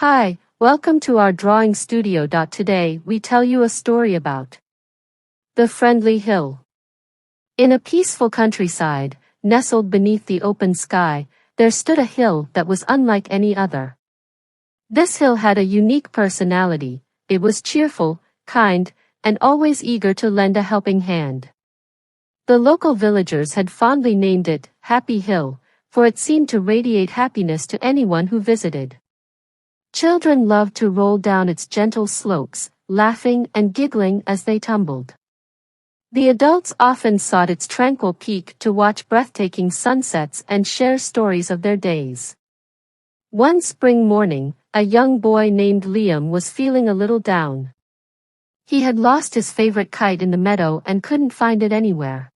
Hi, welcome to our drawing studio. Today we tell you a story about the Friendly Hill. In a peaceful countryside, nestled beneath the open sky, there stood a hill that was unlike any other. This hill had a unique personality. It was cheerful, kind, and always eager to lend a helping hand. The local villagers had fondly named it Happy Hill, for it seemed to radiate happiness to anyone who visited. Children loved to roll down its gentle slopes, laughing and giggling as they tumbled. The adults often sought its tranquil peak to watch breathtaking sunsets and share stories of their days. One spring morning, a young boy named Liam was feeling a little down. He had lost his favorite kite in the meadow and couldn't find it anywhere.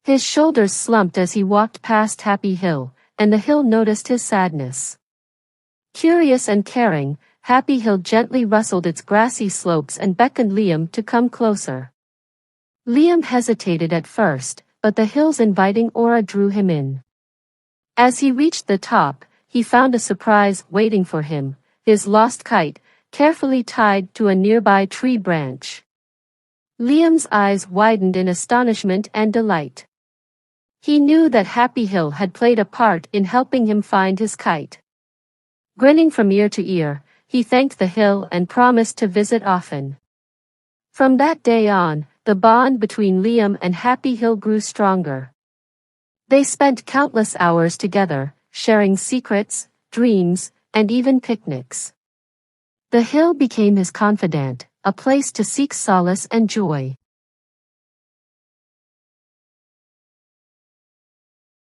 His shoulders slumped as he walked past Happy Hill, and the hill noticed his sadness. Curious and caring, Happy Hill gently rustled its grassy slopes and beckoned Liam to come closer. Liam hesitated at first, but the hill's inviting aura drew him in. As he reached the top, he found a surprise waiting for him, his lost kite, carefully tied to a nearby tree branch. Liam's eyes widened in astonishment and delight. He knew that Happy Hill had played a part in helping him find his kite. Grinning from ear to ear, he thanked the hill and promised to visit often. From that day on, the bond between Liam and Happy Hill grew stronger. They spent countless hours together, sharing secrets, dreams, and even picnics. The hill became his confidant, a place to seek solace and joy.